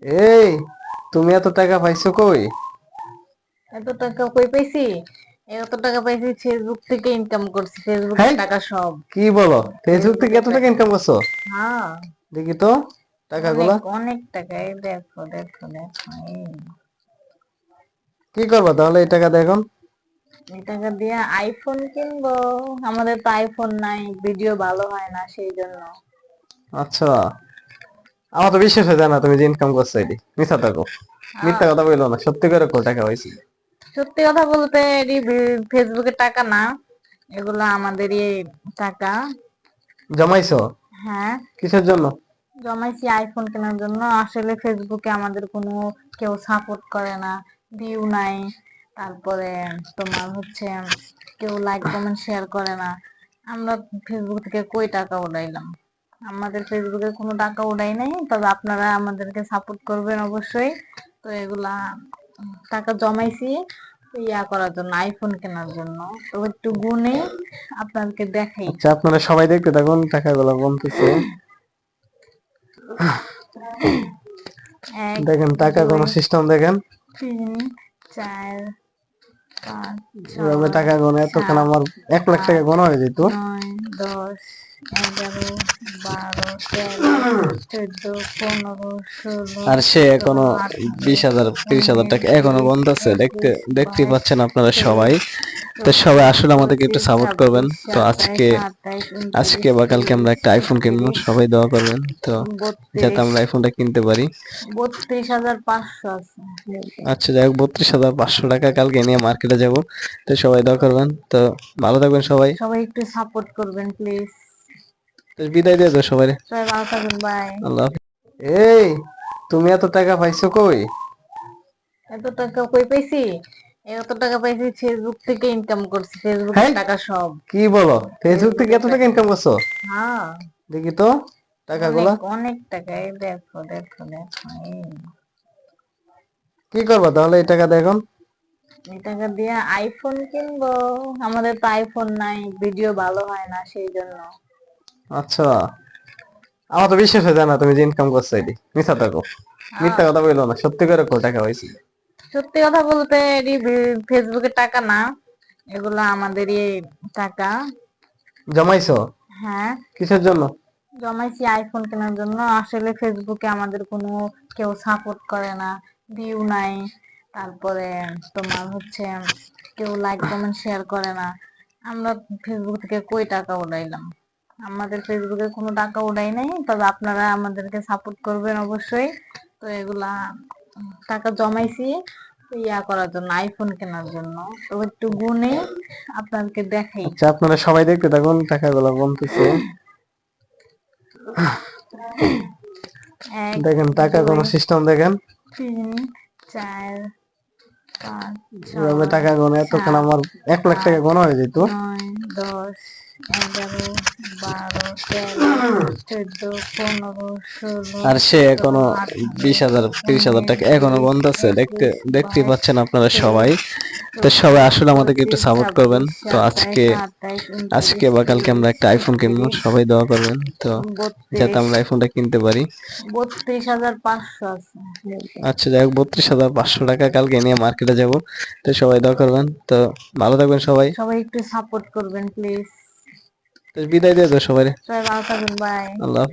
এই, তুমি এত টাকা পাইছো কই? এত টাকা কই পাইছি? এত টাকা পাইছি ফেসবুক থেকে ইনকাম করছি, ফেসবুকের হ্যাঁ, টাকা সব। কি বলো? ফেসবুক থেকে ফেসবুকের এত টাকা টাকা। ইনকাম করছো? হ্যাঁ, দেখি তো অনেক টাকাগুলা। অনেক টাকা। এই দেখো দেখো দেখো কি করবা তাহলে এই টাকা দিয়ে এখন? এই টাকা দিয়ে আইফোন কিনবো। আমাদের তো আইফোন নাই, ভিডিও ভালো হয় না সেই জন্য। আচ্ছা, আমার তো বিশ্বাস হয় না তুমি যে ইনকাম করছো এটি মিথ্যা থাকো। হ্যাঁ, মিথ্যা কথা বললো না, সত্যি করে কো টাকা পাইছি। সত্যি কথা বলতে এটি ফেসবুকের টাকা না, এগুলো আমাদেরই টাকা। জমাইছো? হ্যাঁ, কিসের জন্য? জমাইছি আইফোন কেনার জন্য। আসলে ফেসবুকে আমাদের কোনো কেউ সাপোর্ট করে না, ভিউ নাই। তারপরে তোমার হচ্ছে কেউ লাইক কমেন্ট শেয়ার করে না। আমরা ফেসবুক থেকে কই টাকা উড়াইলাম? আমাদের ফেসবুকে কোনো টাকা উড়াই নাই, তবে আপনারা আমাদেরকে সাপোর্ট করবেন অবশ্যই। তো এগুলা টাকা জমাইছি করার জন্য, আইফোন কেনার জন্য। তো একটু গুনে আপনাদেরকে দেখাই। আচ্ছা, আপনারা সবাই দেখতে থাকুন টাকাগুলো বলতেছে। এক, দেখেন টাকা দুই, কোনো সিস্টেম দেখেন। 3, 4, 5, এভাবে 6, টাকা গোনা এতক্ষণ 7, আমার 1 লাখ টাকা 8, গোনা হয়ে যেত। 9, 10, 11, 12, 13, 14, 15, 16, আর সে 17, এখনো 18, 20,000 30,000 19, টাকা এখনো 20, গুনতেছে, দেখতে 21, দেখতেই 22, পাচ্ছেন আপনারা 23, সবাই। তো সবাই 24, আসলে আমাদেরকে একটু 25, সাপোর্ট করবেন। 26, তো 27, আজকে 28, আজকে 29, বা কালকে আমরা 30, একটা আইফোন কিনবো, 31, সবাই দোয়া করবেন। তো যাতে 32, আমরা আইফোনটা কিনতে পারি। 32,500 আছে। আচ্ছা, যাই হোক, 32,500 টাকা কালকে নিয়ে মার্কেটে যাব। তো সবাই দোয়া করবেন। তো ভালো থাকবেন সবাই। সবাই একটু সাপোর্ট করবেন প্লিজ। তো বিদায় দিয়ে দাও সবাই। সবাই ভালো থাকবেন, বাই। আল্লাহ হাফেজ। এই, তুমি এত টাকা পাইছো কই? এত টাকা কই পাইছি? এত টাকা পাইছি ফেসবুক থেকে ইনকাম করছি, ফেসবুকের হ্যাঁ, টাকা সব। কি বলো? ফেসবুক থেকে ফেসবুকের এত টাকা টাকা। ইনকাম করছো? হ্যাঁ, দেখি তো অনেক টাকাগুলা। অনেক টাকা। এই দেখো দেখো দেখো কি করবা তাহলে এই টাকা দিয়ে এখন? এই টাকা দিয়ে আইফোন কিনবো। আমাদের তো আইফোন নাই, ভিডিও ভালো হয় না সেই জন্য। আচ্ছা, আমার তো বিশ্বাস হয় না তুমি যে ইনকাম করছো এটি মিথ্যা থাকো। হ্যাঁ, মিথ্যা কথা বললো না, সত্যি করে কো টাকা পাইছি। সত্যি কথা বলতে এটি ফেসবুকের টাকা না, এগুলো আমাদেরই টাকা। জমাইছো? হ্যাঁ, কিসের জন্য? জমাইছি আইফোন কেনার জন্য। আসলে ফেসবুকে আমাদের কোনো কেউ সাপোর্ট করে না, ভিউ নাই। তারপরে তোমার হচ্ছে কেউ লাইক কমেন্ট শেয়ার করে না। আমরা ফেসবুক থেকে কই টাকা উড়াইলাম? আমাদের ফেসবুকে কোনো টাকা উড়াই নাই, তবে আপনারা আমাদেরকে সাপোর্ট করবেন অবশ্যই। তো এগুলা টাকা জমাইছি করার জন্য, আইফোন কেনার জন্য। তো একটু গুনে আপনাদেরকে দেখাই। আচ্ছা, আপনারা সবাই দেখতে থাকুন টাকাগুলো বলতেছে। এক, দেখেন টাকা দুই, কোনো সিস্টেম দেখেন। 3, 4, 5, এভাবে 6, টাকা গোনা এতক্ষণ 7, আমার 1 লাখ টাকা 8, গোনা হয়ে যেত। 9, 10, 11, 12, 13, 14, 15, 16, আর সে 17, এখনো 18, 20,000 30,000 19, টাকা এখনো 20, গুনতেছে, দেখতে 21, দেখতেই 22, পাচ্ছেন আপনারা 23, সবাই। তো সবাই 24, আসলে আমাদেরকে একটু 25, সাপোর্ট করবেন। 26, তো 27, আজকে 28, আজকে 29, বা কালকে আমরা 30, একটা আইফোন কিনবো, 31, সবাই দোয়া করবেন। তো যাতে 32, আমরা আইফোনটা কিনতে পারি। 32,500 আছে। আচ্ছা, যাই হোক, 32,500 টাকা কালকে নিয়ে মার্কেটে যাব। তো সবাই দোয়া করবেন। তো ভালো থাকবেন সবাই। সবাই একটু সাপোর্ট করবেন প্লিজ। তো বিদায় দিয়ে দাও সবাই। সবাই ভালো থাকবেন, বাই। আল্লাহ হাফেজ।